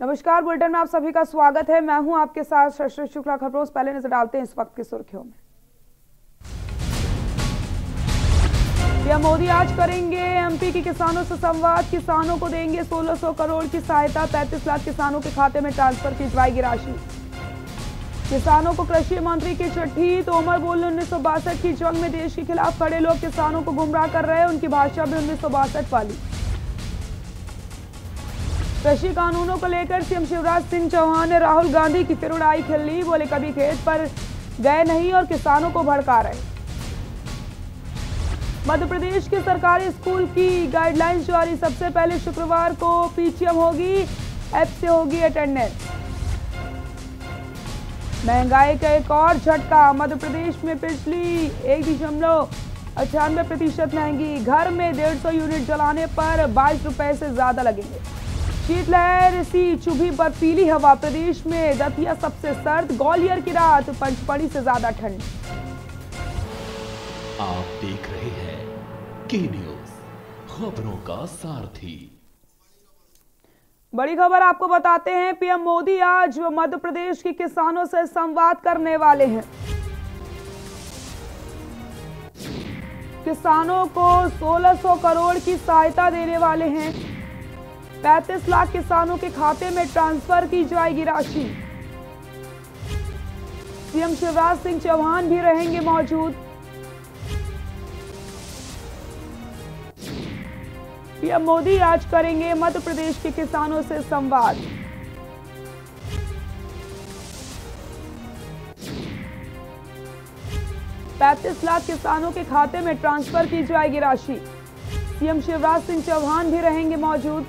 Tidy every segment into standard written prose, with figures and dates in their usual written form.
नमस्कार, बुलेटिन में आप सभी का स्वागत है। मैं हूं आपके साथ शशि शुक्ला। खबरों से पहले नजर डालते हैं इस वक्त की सुर्खियों में। पीएम मोदी आज करेंगे एमपी के किसानों से संवाद। किसानों को देंगे 1600 करोड़ की सहायता। 35 लाख किसानों के खाते में ट्रांसफर की जाएगी राशि। किसानों को कृषि मंत्री की चिट्ठी। तोमर बोले 1962 की जंग में देश के खिलाफ खड़े लोग किसानों को गुमराह कर रहे हैं। उनकी भाषा भी 1962 वाली। कृषि कानूनों को लेकर सीएम शिवराज सिंह चौहान ने राहुल गांधी की फिर उड़ाई खिल्ली। बोले कभी खेत पर गए नहीं और किसानों को भड़का रहे। मध्य प्रदेश के सरकारी स्कूल की गाइडलाइंस जारी। सबसे पहले शुक्रवार को पीटीएम होगी, ऐप से होगी अटेंडेंस। महंगाई का एक और झटका। मध्य प्रदेश में पिछली 1.98% महंगी। घर में 150 यूनिट जलाने पर 22 रुपए से ज्यादा लगेंगे। शीतलहर सी चुभी बर्फीली हवा। प्रदेश में दतिया सबसे सर्द। ग्वालियर की रात पंचमढ़ी से ज्यादा ठंड। आप देख रहे हैं के न्यूज, खबरों का सारथी। बड़ी खबर आपको बताते हैं। पीएम मोदी आज मध्य प्रदेश के किसानों से संवाद करने वाले हैं। किसानों को 1600 करोड़ की सहायता देने वाले हैं। 35 लाख किसानों के खाते में ट्रांसफर की जाएगी राशि। सीएम शिवराज सिंह चौहान भी रहेंगे मौजूद। पीएम मोदी आज करेंगे मध्य प्रदेश के किसानों से संवाद। $35 लाख किसानों के खाते में ट्रांसफर की जाएगी राशि। सीएम शिवराज सिंह चौहान भी रहेंगे मौजूद।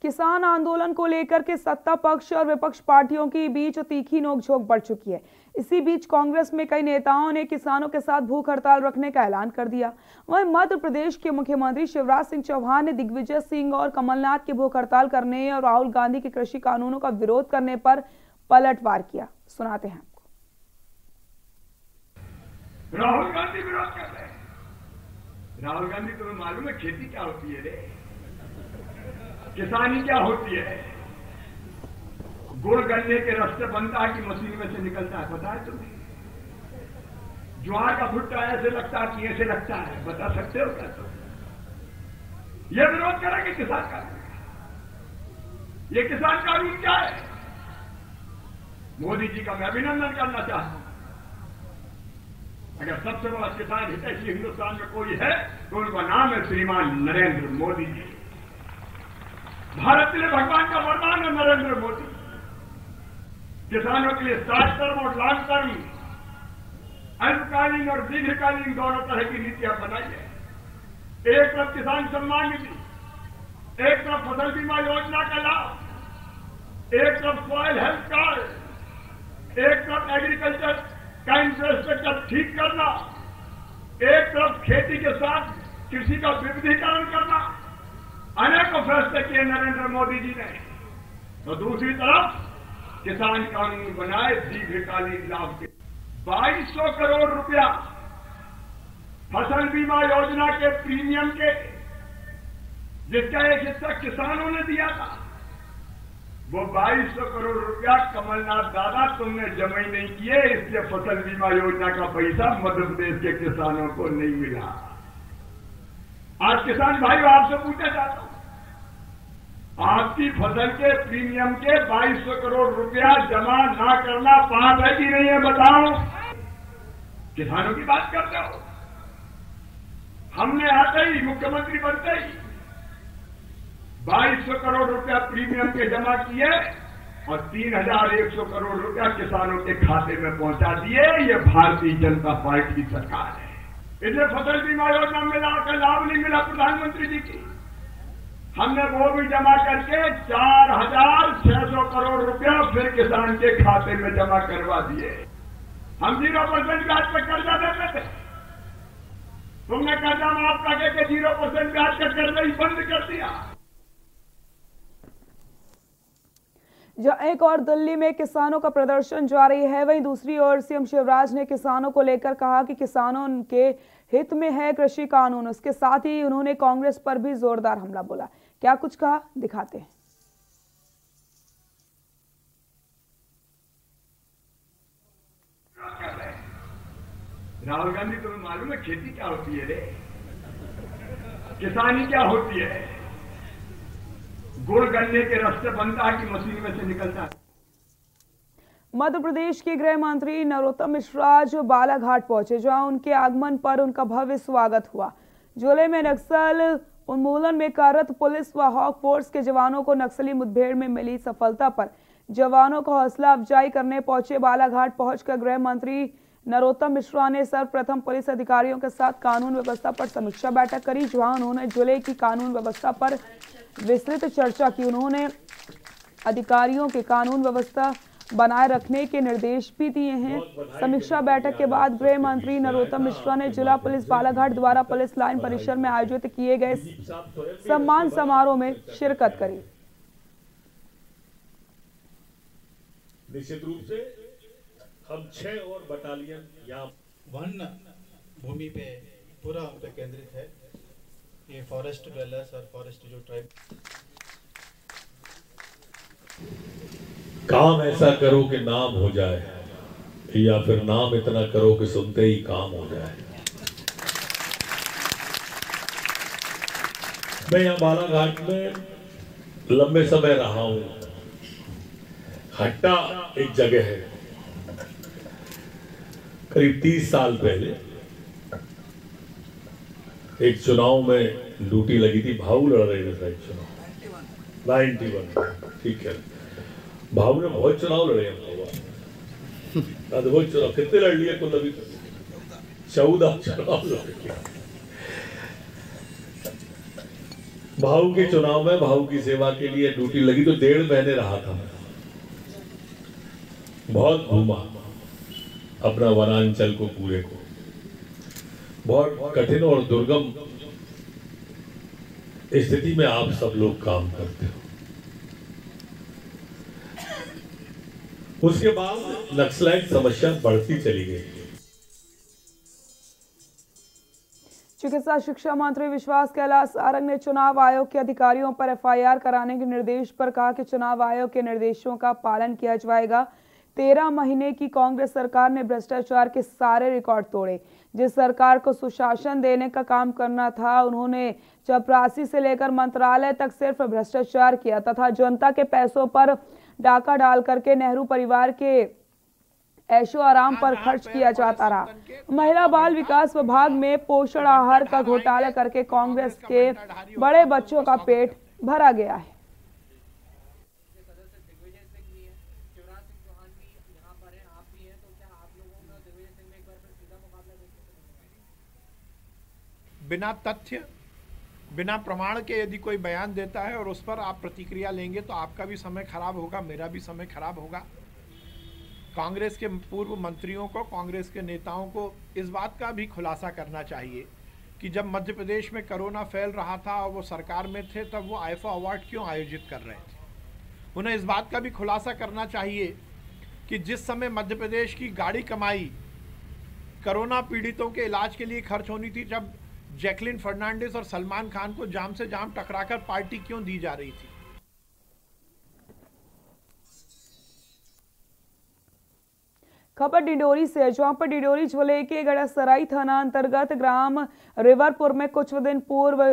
किसान आंदोलन को लेकर के सत्ता पक्ष और विपक्ष पार्टियों के बीच तीखी नोकझोंक बढ़ चुकी है। इसी बीच कांग्रेस में कई नेताओं ने किसानों के साथ भूख हड़ताल रखने का ऐलान कर दिया। वहीं मध्य प्रदेश के मुख्यमंत्री शिवराज सिंह चौहान ने दिग्विजय सिंह और कमलनाथ की भूख हड़ताल करने और राहुल गांधी के कृषि कानूनों का विरोध करने पर पलटवार किया। सुनाते हैं आपको। राहुल गांधी विरोध कर रहे हैं। राहुल गांधी, तुम्हें मालूम है खेती क्या होती है रे? किसानी क्या होती है? गुड़ गन्ने के रस से बनता है कि मशीन में से निकलता है, पता है तुम्हें? ज्वार का भुट्टा ऐसे लगता है कि ऐसे लगता है, बता सकते हो क्या तुम? ये विरोध करेंगे किसान कानून। ये किसान कानून क्या है? मोदी जी का मैं अभिनंदन करना चाहता हूं। अगर सबसे बड़ा किसान हितैषी हिंदुस्तान में कोई है तो उनका नाम है श्रीमान नरेंद्र मोदी जी। भारत के लिए भगवान का वरदान है नरेंद्र मोदी। किसानों के लिए शॉर्ट टर्म और लॉन्ग टर्म, अल्पकालीन और दीर्घकालीन दोनों तरह की नीतियां बनाई है। एक तरफ किसान सम्मान निधि, एक तरफ फसल बीमा योजना का लाभ, एक तरफ सॉइल हेल्थ कार्ड, एक तरफ एग्रीकल्चर का इंफ्रास्ट्रक्चर ठीक करना, एक तरफ खेती के साथ कृषि का विविधीकरण करना। अनेकों फैसले किए नरेंद्र मोदी जी ने। तो दूसरी तरफ किसान कानून बनाए दीर्घकालीन लाभ के 2200 करोड़ रुपया फसल बीमा योजना के प्रीमियम के, जिसका एक हिस्सा किसानों ने दिया था। वो 2200 करोड़ रुपया कमलनाथ दादा तुमने जमा ही नहीं किए, इसलिए फसल बीमा योजना का पैसा मध्य प्रदेश के किसानों को नहीं मिला। आज किसान भाइयों आपसे पूछना चाहता हूं, आपकी फसल के प्रीमियम के 2200 करोड़ रुपया जमा ना करना पाप है कि नहीं है? बताओ। किसानों की बात करते हो। हमने आते ही मुख्यमंत्री बनते ही 2200 करोड़ रुपया प्रीमियम के जमा किए और 3100 करोड़ रुपया किसानों के खाते में पहुंचा दिए। ये भारतीय जनता पार्टी की सरकार है। इसलिए फसल बीमा योजना में लाभ नहीं मिला प्रधानमंत्री जी की। हमने वो भी जमा करके 4600 करोड़ रुपया फिर किसान के खाते में जमा करवा दिए। हम 0% ब्याज पर कर्जा देते थे, तुमने कर्जा माफ करके 0% ब्याज का कर्जा ही बंद कर दिया। जहां एक और दिल्ली में किसानों का प्रदर्शन जारी है, वहीं दूसरी ओर सीएम शिवराज ने किसानों को लेकर कहा कि किसानों के हित में है कृषि कानून। उसके साथ ही उन्होंने कांग्रेस पर भी जोरदार हमला बोला। क्या कुछ कहा, दिखाते हैं। राहुल गांधी, तुम्हें मालूम है खेती क्या होती है रे? किसानी क्या होती है? गुड़ गन्ने के रस से बनता है कि मशीन में से निकलता है? मध्य प्रदेश के गृह मंत्री नरोत्तम मिश्रा आज बालाघाट पहुंचे, जहां उनके आगमन पर उनका भव्य स्वागत हुआ। जिले में नक्सल उन्मूलन में कार्यरत पुलिस व हॉक फोर्स के जवानों को नक्सली मुठभेड़ में मिली सफलता पर जवानों को हौसला अफजाई करने पहुंचे। बालाघाट पहुंचकर गृह मंत्री नरोत्तम मिश्रा ने सर्वप्रथम पुलिस अधिकारियों के साथ कानून व्यवस्था पर समीक्षा बैठक करी, जहां उन्होंने जिले की कानून व्यवस्था पर विस्तृत चर्चा की। उन्होंने अधिकारियों के कानून व्यवस्था बनाए रखने के निर्देश भी दिए हैं। समीक्षा बैठक के बाद गृह मंत्री नरोत्तम मिश्रा ने जिला पुलिस बालाघाट द्वारा पुलिस लाइन परिसर में आयोजित किए गए सम्मान समारोह में शिरकत करी। निश्चित रूप से हम 6 और बटालियन यहाँ वन भूमि पे पूरा हम पे केंद्रित है। ये फॉरेस्ट डवेलर्स और फॉरेस्ट जो ट्राइब, काम ऐसा करो कि नाम हो जाए, या फिर नाम इतना करो कि सुनते ही काम हो जाए। मैं यहाँ बालाघाट में लंबे समय रहा हूं। हट्टा एक जगह है, करीब 30 साल पहले एक चुनाव में ड्यूटी लगी थी। भाऊ लड़ रहे थे शायद चुनाव 91, ठीक है। भाऊ ने बहुत चुनाव लड़े हैं। बहुत चुनाव कितने लड़ लिए कुल? अभी 14 चुनाव लड़े। भाऊ के चुनाव में भाऊ की सेवा के लिए ड्यूटी लगी तो 1.5 महीने रहा था। बहुत घूमा अपना वनांचल को, पूरे को। बहुत कठिन और दुर्गम स्थिति में आप सब लोग काम करते हो। उसके बाद नक्सलाइट समस्या बढ़ती चली गई। चिकित्सा शिक्षा मंत्री विश्वास कैलाश सारंग ने चुनाव आयोग के अधिकारियों पर एफआईआर कराने के निर्देश पर कहा कि चुनाव आयोग के निर्देशों का पालन किया जाएगा। 13 महीने की कांग्रेस सरकार ने भ्रष्टाचार के सारे रिकॉर्ड तोड़े। जिस सरकार को सुशासन देने का काम करना था, उन्होंने चपरासी से लेकर मंत्रालय तक सिर्फ भ्रष्टाचार किया तथा जनता के पैसों पर डाका डाल करके नेहरू परिवार के ऐशो आराम पर खर्च किया जाता रहा। महिला बाल विकास विभाग में पोषण आहार का घोटाला करके कांग्रेस के बड़े बच्चों का पेट भरा गया है। बिना तथ्य, बिना प्रमाण के यदि कोई बयान देता है और उस पर आप प्रतिक्रिया लेंगे तो आपका भी समय खराब होगा, मेरा भी समय खराब होगा। कांग्रेस के पूर्व मंत्रियों को, कांग्रेस के नेताओं को इस बात का भी खुलासा करना चाहिए कि जब मध्य प्रदेश में कोरोना फैल रहा था और वो सरकार में थे, तब वो आईफा अवार्ड क्यों आयोजित कर रहे थे। उन्हें इस बात का भी खुलासा करना चाहिए कि जिस समय मध्य प्रदेश की गाड़ी कमाई कोरोना पीड़ितों के इलाज के लिए खर्च होनी थी, जब जैकलिन फर्नांडिस और सलमान खान को जाम से जाम टकराकर पार्टी क्यों दी जा रही थी। खबर डिडोरी से, जहां पर डिडोरी जिले के गड़ासराई थाना अंतर्गत ग्राम रिवरपुर में कुछ दिन पूर्व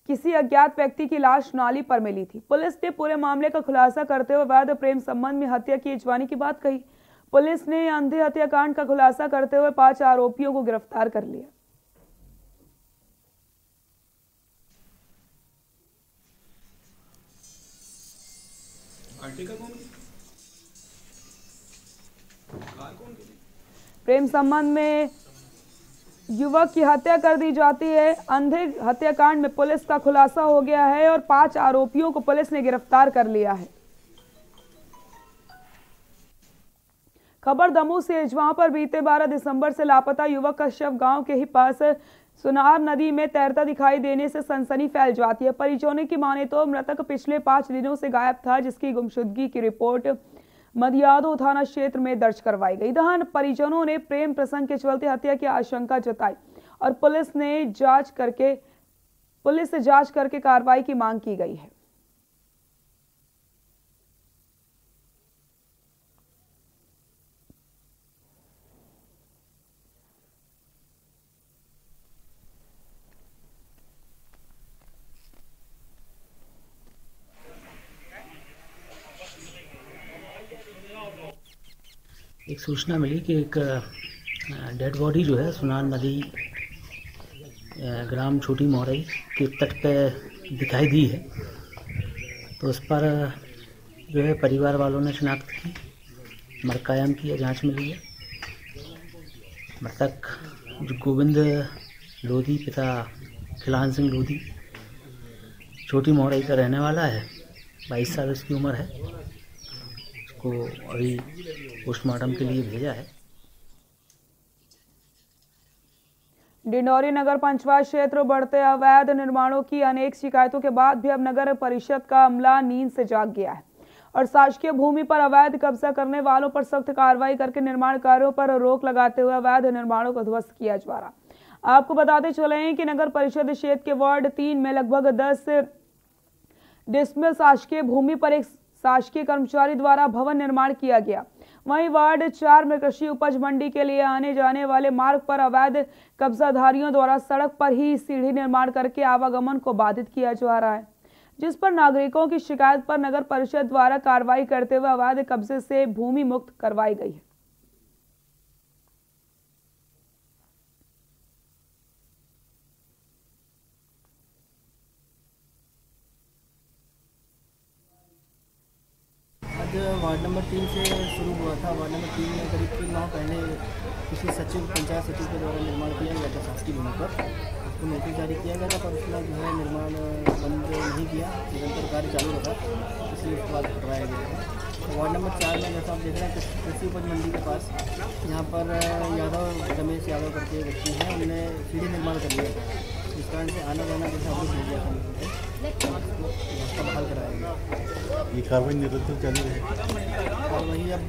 किसी अज्ञात व्यक्ति की लाश नाली पर मिली थी। पुलिस ने पूरे मामले का खुलासा करते हुए अवैध प्रेम संबंध में हत्या किए जाने की बात कही। पुलिस ने अंधे हत्याकांड का खुलासा करते हुए 5 आरोपियों को गिरफ्तार कर लिया। प्रेम संबंध में युवक की हत्या कर दी जाती है। अंधे हत्याकांड में पुलिस का खुलासा हो गया है और 5 आरोपियों को पुलिस ने गिरफ्तार कर लिया है। खबर दमोह से, जहां पर बीते 12 दिसंबर से लापता युवक का शव गांव के ही पास सुनार नदी में तैरता दिखाई देने से सनसनी फैल जाती है। परिजनों की माने तो मृतक पिछले 5 दिनों से गायब था, जिसकी गुमशुदगी की रिपोर्ट मदियादो थाना क्षेत्र में दर्ज करवाई गई। जहां परिजनों ने प्रेम प्रसंग के चलते हत्या की आशंका जताई और पुलिस से जांच करके कार्रवाई की मांग की गई है। एक सूचना मिली कि एक डेड बॉडी जो है सुनार नदी ग्राम छोटी मोरई के तट पे दिखाई दी है। तो उस पर जो है परिवार वालों ने शिनाख्त की, मरकायम किया, जांच में ली है। मृतक जो गोविंद लोधी पिता खिलान सिंह लोधी छोटी मोरई का रहने वाला है, 22 साल उसकी उम्र है। उसको अभी पोस्टमार्टम के लिए भेजा है। डिंडौरी नगर पंचायत क्षेत्र बढ़ते अवैध निर्माणों की अनेक शिकायतों के बाद भी अब नगर परिषद का अमला नींद से जाग गया है और शासकीय भूमि पर अवैध कब्जा करने वालों पर सख्त कार्रवाई करके निर्माण कार्यों पर रोक लगाते हुए अवैध निर्माणों को ध्वस्त किया जा रहा। आपको बताते चले कि नगर परिषद क्षेत्र के वार्ड 3 में लगभग 10 डिसमिल शासकीय भूमि पर एक शासकीय कर्मचारी द्वारा भवन निर्माण किया गया। वहीं वार्ड 4 में कृषि उपज मंडी के लिए आने जाने वाले मार्ग पर अवैध कब्जाधारियों द्वारा सड़क पर ही सीढ़ी निर्माण करके आवागमन को बाधित किया जा रहा है, जिस पर नागरिकों की शिकायत पर नगर परिषद द्वारा कार्रवाई करते हुए अवैध कब्जे से भूमि मुक्त करवाई गई है। आज वार्ड नंबर 3 से शुरू हुआ था। वार्ड नंबर 3 में करीब 3 माह पहले किसी सचिव पंचायत सचिव के द्वारा निर्माण किया गया था शासकीय भूमि पर। उसको नोटिस जारी किया गया था, पर उसने जो है निर्माण बंद नहीं किया, निरंतर कार्य चालू रखा, इसलिए उसके बाद हटवाया गया है। तो वार्ड नंबर 4 में जैसा आप देख रहे हैं कृषि उपज मंडी के पास यहाँ पर रमेश यादव करके व्यक्ति हैं, उन्होंने सीढ़ी निर्माण कर लिया था, जिस कारण से आना जाना जैसा अवरुद्ध हो गया था, उसका बहाल कराया गया। ये कार्रवाई निरंतर जारी है और वही अब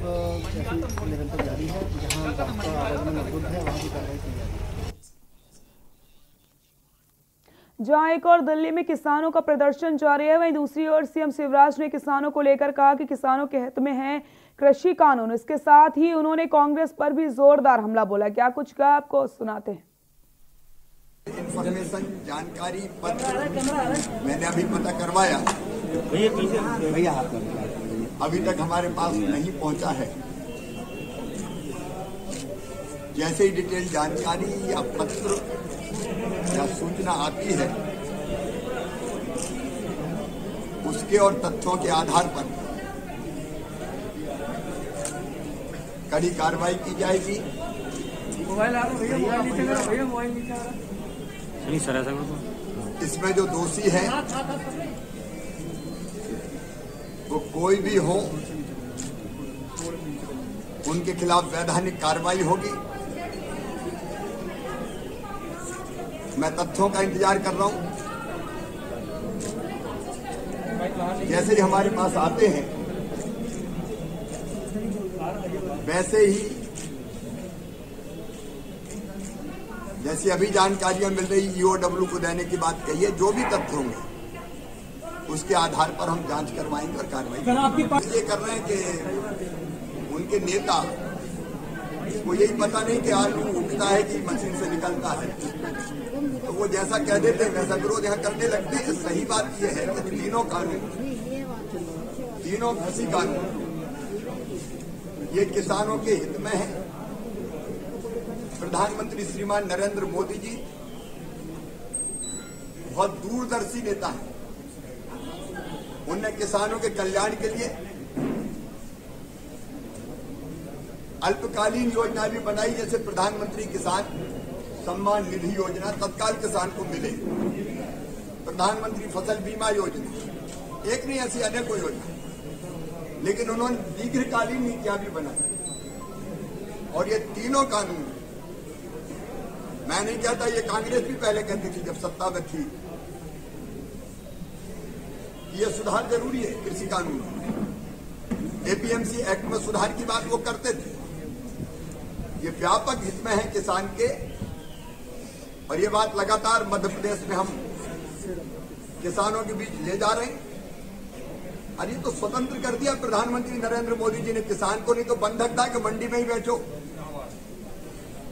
ऐसी निरंतर जारी है। जहाँ रास्ता आवागमन अवरुद्ध है वहाँ की कार्रवाई की जाती है। जहां एक और दिल्ली में किसानों का प्रदर्शन जारी है, वहीं दूसरी ओर सीएम शिवराज ने किसानों को लेकर कहा कि किसानों के हित में है कृषि कानून। इसके साथ ही उन्होंने कांग्रेस पर भी जोरदार हमला बोला। क्या कुछ कहा, आपको सुनाते हैं। इन्फॉर्मेशन जानकारी पत्र मैंने अभी पता करवाया, अभी तक हमारे पास नहीं पहुंचा है। जैसे ही डिटेल जानकारी या पत्र या सूचना आती है, उसके और तथ्यों के आधार पर कड़ी कार्रवाई की जाएगी। इसमें जो दोषी है वो कोई भी हो, उनके खिलाफ वैधानिक कार्रवाई होगी। मैं तथ्यों का इंतजार कर रहा हूं। जैसे ही हमारे पास आते हैं वैसे ही, जैसी अभी जानकारियां मिल रही ईओडब्ल्यू को देने की बात कही है, जो भी तथ्य होंगे उसके आधार पर हम जांच करवाएंगे और कार्रवाई ये कर रहे हैं कि उनके नेता को यही पता नहीं कि आलू उगता है कि मशीन से निकलता है, तो वो जैसा कह देते हैं वैसा विरोध यहाँ करने लगते हैं। सही बात यह है कि तीनों कानून, तीनों कृषि कानून ये किसानों के हित में है। प्रधानमंत्री श्रीमान नरेंद्र मोदी जी बहुत दूरदर्शी नेता हैं। उनने किसानों के कल्याण के लिए अल्पकालीन योजना भी बनाई, जैसे प्रधानमंत्री किसान सम्मान निधि योजना तत्काल किसान को मिले, प्रधानमंत्री फसल बीमा योजना, एक नहीं ऐसी अनेकों योजना, लेकिन उन्होंने दीर्घकालीन नीतियां भी बनाई। और ये तीनों कानून मैं नहीं कहता, ये कांग्रेस भी पहले कहती थी जब सत्ता में थी। ये सुधार जरूरी है कृषि कानून में। एपीएमसी एक्ट में सुधार की बात वो करते थे। ये व्यापक हित में है किसान के, और ये बात लगातार मध्य प्रदेश में हम किसानों के बीच ले जा रहे हैं। अरे तो स्वतंत्र कर दिया प्रधानमंत्री नरेंद्र मोदी जी ने किसान को, नहीं तो बंधक था कि मंडी में ही बेचो।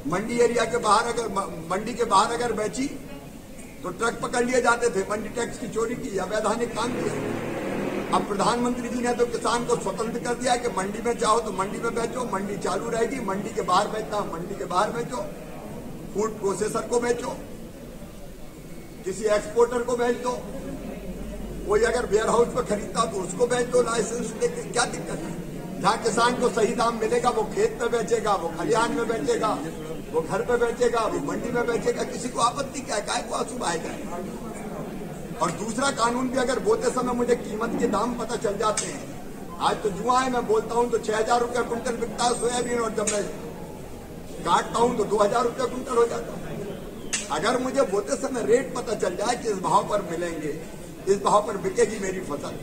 मंडी एरिया के बाहर अगर मंडी के बाहर अगर बेची तो ट्रक पकड़ लिए जाते थे, मंडी टैक्स की चोरी की, अवैधानिक काम किया। अब प्रधानमंत्री जी ने तो किसान को स्वतंत्र कर दिया कि मंडी में चाहो तो मंडी में बेचो, मंडी चालू रहेगी, मंडी के बाहर बेचना मंडी के बाहर बेचो, फूड प्रोसेसर को बेचो, किसी एक्सपोर्टर को बेच दो, कोई अगर वेयर हाउस में खरीदता तो उसको बेच दो लाइसेंस लेके, क्या दिक्कत है। जहाँ किसान को सही दाम मिलेगा वो खेत पे बेचेगा, वो खलिहान में बेचेगा, वो घर पे बेचेगा, वो मंडी में बेचेगा, किसी को आपत्ति क्या है, को अशुभ आएगा। और दूसरा कानून भी अगर बोते समय मुझे कीमत के दाम पता चल जाते हैं। आज तो जुआ है, मैं बोलता हूँ तो 6,000 रुपया कुंटल बिकता है सोयाबीन, और जब मैं काटता हूँ तो 2,000 रुपया कुंटल हो जाता है। अगर मुझे बोते समय रेट पता चल जाए कि इस भाव पर मिलेंगे, इस भाव पर बिकेगी मेरी फसल,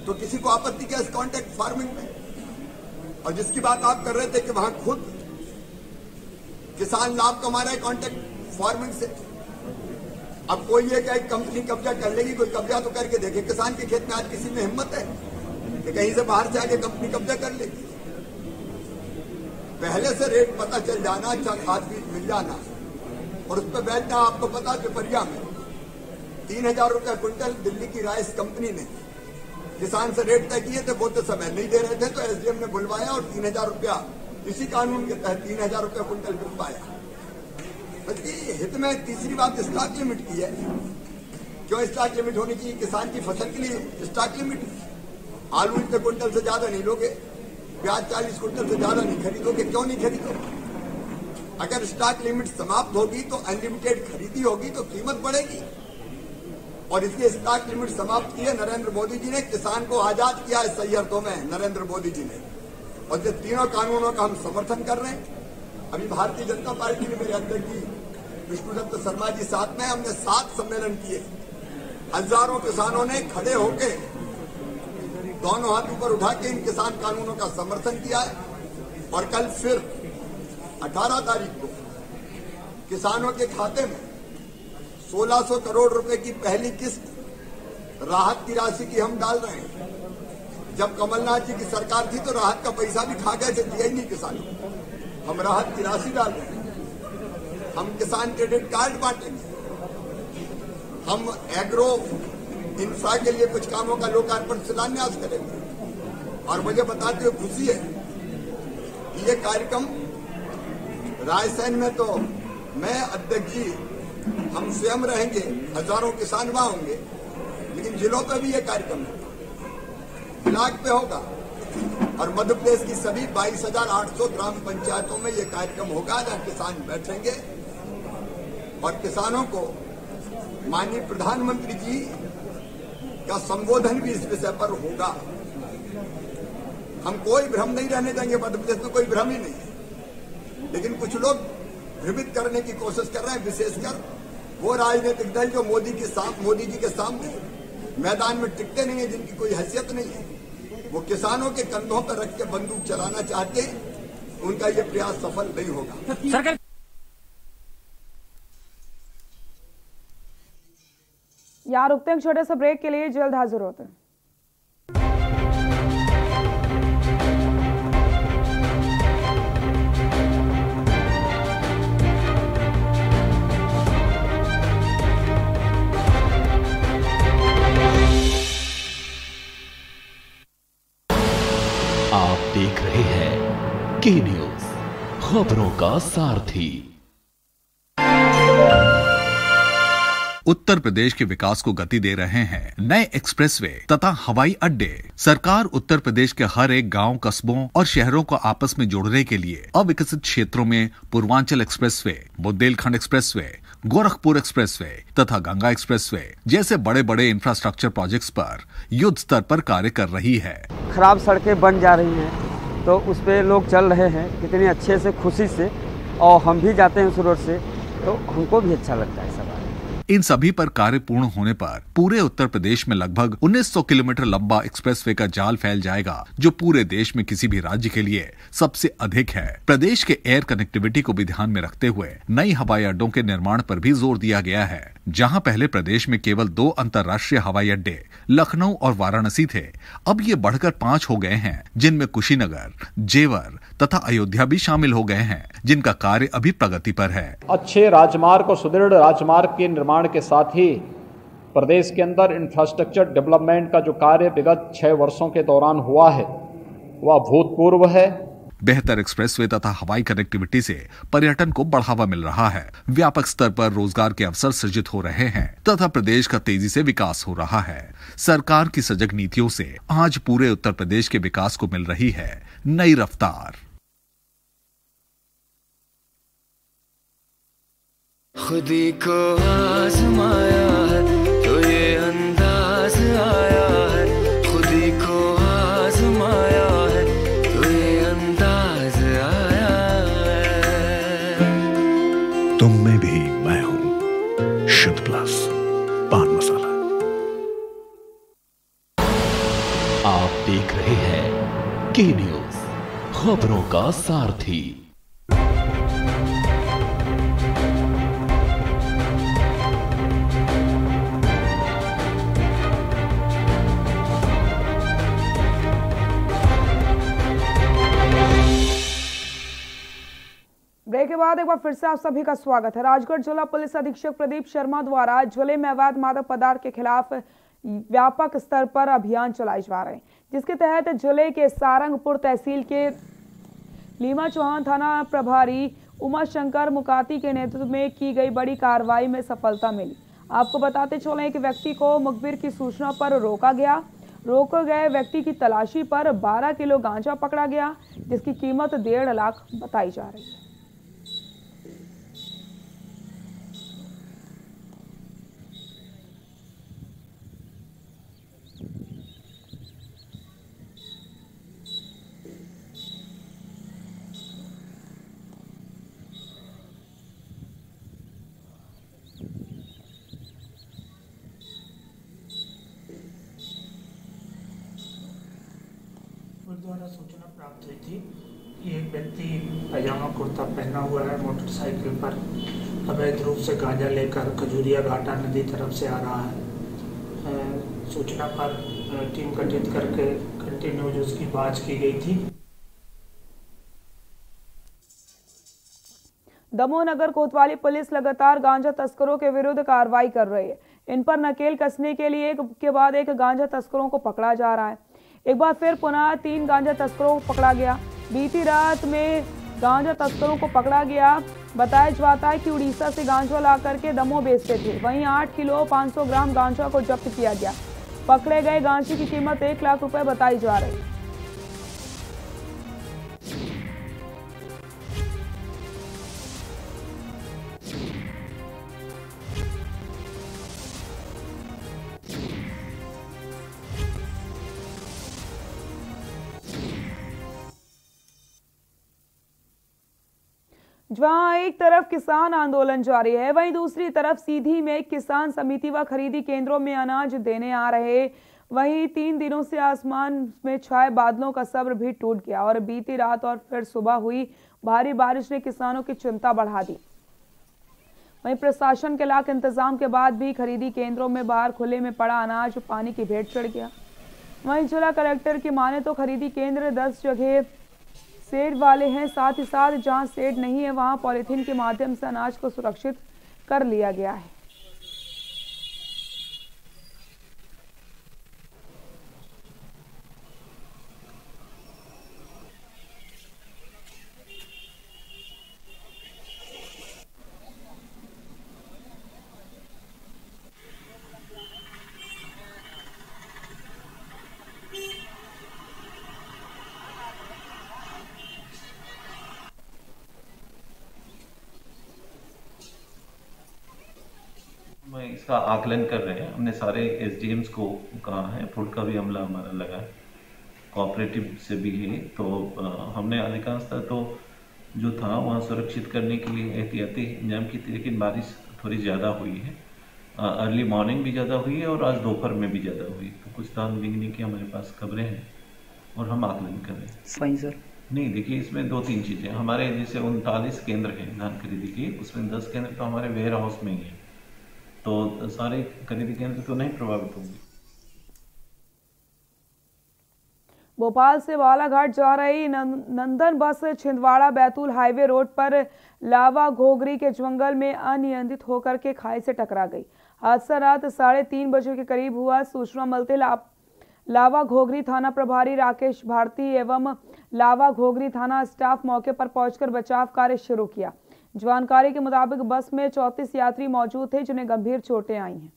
तो किसी को आपत्ति क्या इस कॉन्ट्रैक्ट फार्मिंग में। और जिसकी बात आप कर रहे थे कि वहां खुद किसान लाभ कमा रहे कॉन्ट्रैक्ट फार्मिंग से। अब कोई ये क्या कंपनी कब्जा कर लेगी, कोई कब्जा तो करके देखे। किसान के खेत में आज किसी में हिम्मत है कि कहीं से बाहर से आके कंपनी कब्जा कर लेगी। पहले से रेट पता चल जाना, अच्छा खाद बीज मिल जाना और उस पर बैठना। आपको पता पिपरिया में 3,000 रुपया क्विंटल दिल्ली की राइस कंपनी ने किसान से रेट तय किए थे, बोलते समय नहीं दे रहे थे तो एसडीएम ने बुलवाया और 3,000 रुपया इसी कानून के तहत 3,000 रुपया क्विंटल बिक पाया। हित में तीसरी बात स्टॉक लिमिट की है। क्यों स्टॉक लिमिट होनी चाहिए? किसान की फसल के लिए स्टॉक लिमिट। आलू इतने क्विंटल से ज्यादा नहीं लोगे, प्याज 40 क्विंटल से ज्यादा नहीं खरीदोगे, क्यों नहीं खरीदोगे? अगर स्टॉक लिमिट समाप्त होगी तो अनलिमिटेड खरीदी होगी तो कीमत बढ़ेगी। और इसलिए स्टॉक लिमिट समाप्त की है नरेंद्र मोदी जी ने, किसान को आजाद किया है सही अर्थों में नरेंद्र मोदी जी ने। और ये तीनों कानूनों का हम समर्थन कर रहे हैं। अभी भारतीय जनता पार्टी ने मेरे अध्यक्ष जी विष्णुदत्त शर्मा जी साथ में हमने 7 सम्मेलन किए। हजारों किसानों ने खड़े होके दोनों हाथ ऊपर उठा के इन किसान कानूनों का समर्थन किया है। और कल फिर 18 तारीख को किसानों के खाते में 1600 करोड़ रुपए की पहली किस्त राहत की राशि की हम डाल रहे हैं। जब कमलनाथ जी की सरकार थी तो राहत का पैसा भी खा गए थे, दिया ही नहीं किसानों को। हम राहत की राशि डाल रहे हैं। हम किसान क्रेडिट कार्ड बांटेंगे। हम एग्रो इंफ्रा के लिए कुछ कामों का लोकार्पण शिलान्यास करेंगे। और मुझे बताते हुए खुशी है कि ये कार्यक्रम रायसेन में तो मैं अध्यक्ष जी हम स्वयं रहेंगे, हजारों किसान वहां होंगे, लेकिन जिलों पे भी ये कार्यक्रम होगा, ब्लॉक पे होगा। और मध्य प्रदेश की सभी 22,800 ग्राम पंचायतों में ये कार्यक्रम होगा जहां किसान बैठेंगे और किसानों को माननीय प्रधानमंत्री जी का संबोधन भी इस विषय पर होगा। हम कोई भ्रम नहीं रहने देंगे, मध्य प्रदेश में कोई भ्रम ही नहीं है। लेकिन कुछ लोग भ्रमित करने की कोशिश कर रहे हैं, विशेषकर वो राजनीतिक दल जो मोदी जी के सामने मैदान में टिकते नहीं है, जिनकी कोई हैसियत नहीं है। वो किसानों के कंधों पर रख के बंदूक चलाना चाहते हैं, उनका ये प्रयास सफल नहीं होगा। सरकार यहाँ रुकते हैं छोटे से ब्रेक के लिए, जल्द हाजिर होते हैं। आप देख रहे हैं के न्यूज, खबरों का सारथी। उत्तर प्रदेश के विकास को गति दे रहे हैं नए एक्सप्रेसवे तथा हवाई अड्डे। सरकार उत्तर प्रदेश के हर एक गांव, कस्बों और शहरों को आपस में जोड़ने के लिए अविकसित क्षेत्रों में Purvanchal expressway, Bundelkhand expressway, Gorakhpur expressway तथा गंगा एक्सप्रेसवे जैसे बड़े बड़े इंफ्रास्ट्रक्चर प्रोजेक्ट्स पर युद्ध स्तर पर कार्य कर रही है। खराब सड़कें बन जा रही हैं तो उस पे लोग चल रहे हैं कितने अच्छे से, खुशी से, और हम भी जाते हैं उस रोड से तो हमको भी अच्छा लगता है सवाल। इन सभी पर कार्य पूर्ण होने पर पूरे उत्तर प्रदेश में लगभग 1900 किलोमीटर लंबा एक्सप्रेसवे का जाल फैल जाएगा, जो पूरे देश में किसी भी राज्य के लिए सबसे अधिक है। प्रदेश के एयर कनेक्टिविटी को भी ध्यान में रखते हुए नई हवाई अड्डों के निर्माण पर भी जोर दिया गया है। जहां पहले प्रदेश में केवल 2 अंतर्राष्ट्रीय हवाई अड्डे लखनऊ और वाराणसी थे, अब ये बढ़कर 5 हो गए हैं, जिनमें कुशीनगर, जेवर तथा अयोध्या भी शामिल हो गए हैं, जिनका कार्य अभी प्रगति पर है। अच्छे राजमार्ग और सुदृढ़ राजमार्ग के निर्माण के साथ ही प्रदेश के अंदर इंफ्रास्ट्रक्चर डेवलपमेंट का जो कार्य विगत 6 वर्षों के दौरान हुआ है वह अभूतपूर्व है। बेहतर एक्सप्रेसवे तथा हवाई कनेक्टिविटी से पर्यटन को बढ़ावा मिल रहा है, व्यापक स्तर पर रोजगार के अवसर सृजित हो रहे हैं तथा प्रदेश का तेजी से विकास हो रहा है। सरकार की सजग नीतियों से आज पूरे उत्तर प्रदेश के विकास को मिल रही है नई रफ्तार। खुदी को आजमाया है तो ये अंदाज आया है, खुदी को आजमाया है तो ये अंदाज आया है। तुम में भी मैं हूं, शुद्ध प्लस पान मसाला। आप देख रहे हैं के न्यूज, खबरों का सारथी। ब्रेक के बाद एक बार फिर से आप सभी का स्वागत है। राजगढ़ जिला पुलिस अधीक्षक प्रदीप शर्मा द्वारा जिले में अवैध मादक पदार्थ के खिलाफ व्यापक स्तर पर अभियान चलाए जा रहे हैं, जिसके तहत जिले के सारंगपुर तहसील के लीमा चौहान थाना प्रभारी उमा शंकर मुकाती के नेतृत्व में की गई बड़ी कार्रवाई में सफलता मिली। आपको बताते चले कि व्यक्ति को मुखबिर की सूचना पर रोका गया। रोके गए व्यक्ति की तलाशी पर 12 किलो गांजा पकड़ा गया, जिसकी कीमत 1.5 लाख बताई जा रही है। द्वारा सूचना प्राप्त हुई थी कि एक व्यक्ति पैजामा कुर्ता पहना हुआ है, मोटरसाइकिल पर अवैध रूप से गांजा लेकर खजूरिया घाटा नदी तरफ से आ रहा है। सूचना पर टीम गठित करके कंटिन्यूज उसकी जांच की गई थी। दमोह नगर कोतवाली पुलिस लगातार गांजा तस्करों के विरुद्ध कार्रवाई कर रही है। इन पर नकेल कसने के लिए एक के बाद एक गांजा तस्करों को पकड़ा जा रहा है। एक बार फिर पुनः 3 गांजा तस्करों को पकड़ा गया। बीती रात में गांजा तस्करों को पकड़ा गया। बताया जाता है कि उड़ीसा से गांजा ला करके दमोह बेचते थे। वहीं 8 किलो 500 ग्राम गांजा को जब्त किया गया। पकड़े गए गांजे की कीमत 1 लाख रुपए बताई जा रही है। जहां एक तरफ किसान आंदोलन जारी है, वहीं दूसरी तरफ सीधी में किसान समिति व खरीदी केंद्रों में अनाज देने आ रहे। वहीं 3 दिनों से आसमान में छाए बादलों का सब्र भी टूट गया और बीती रात और फिर सुबह हुई भारी बारिश ने किसानों की चिंता बढ़ा दी। वहीं प्रशासन के लाख इंतजाम के बाद भी खरीदी केंद्रों में बाहर खुले में पड़ा अनाज पानी की भेंट चढ़ गया। वहीं जिला कलेक्टर की माने तो खरीदी केंद्र 10 जगह शेड वाले हैं, साथ ही साथ जहां शेड नहीं है वहां पॉलीथीन के माध्यम से अनाज को सुरक्षित कर लिया गया है। इसका आकलन कर रहे हैं। हमने सारे एसडीएम्स को कहा है, फूड का भी अमला हमारा लगा है, कोऑपरेटिव से भी है। तो हमने अधिकांशतः तो जो था वहाँ सुरक्षित करने के लिए एहतियाती इंतजाम की थी, लेकिन बारिश थोड़ी ज़्यादा हुई है। अर्ली मॉर्निंग भी ज़्यादा हुई है और आज दोपहर में भी ज़्यादा हुई, तो कुछ धान बिकने की हमारे पास खबरें हैं और हम आकलन कर रहे हैं। सही सर। नहीं, देखिए इसमें 2-3 चीज़ें हमारे जैसे 39 केंद्र हैं धान खरीदी के, उसमें 10 केंद्र तो हमारे वेयर हाउस में ही हैं, तो सारे खरीदी केंद्र तो नहीं प्रभावित होंगे। भोपाल से बालाघाट जा रही नंदन बस छिंदवाड़ा बैतूल हाईवे रोड पर लावा घोगरी के जंगल में अनियंत्रित होकर के खाई से टकरा गई। हादसा रात 3:30 बजे के करीब हुआ। सूचना मिलते लावा घोगरी थाना प्रभारी राकेश भारती एवं लावा घोगरी थाना स्टाफ मौके पर पहुंचकर बचाव कार्य शुरू किया। जानकारी के मुताबिक बस में 34 यात्री मौजूद थे जिन्हें गंभीर चोटें आई हैं।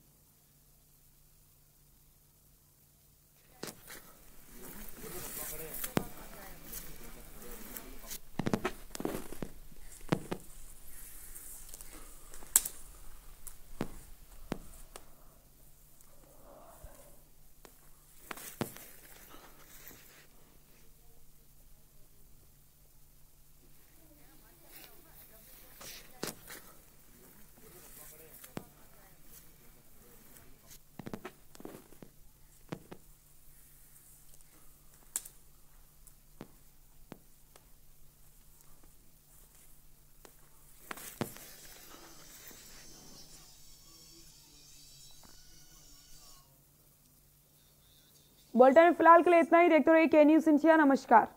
बुलेटिन में फिलहाल के लिए इतना ही। देखते रहिए के न्यूज़ इंडिया। नमस्कार।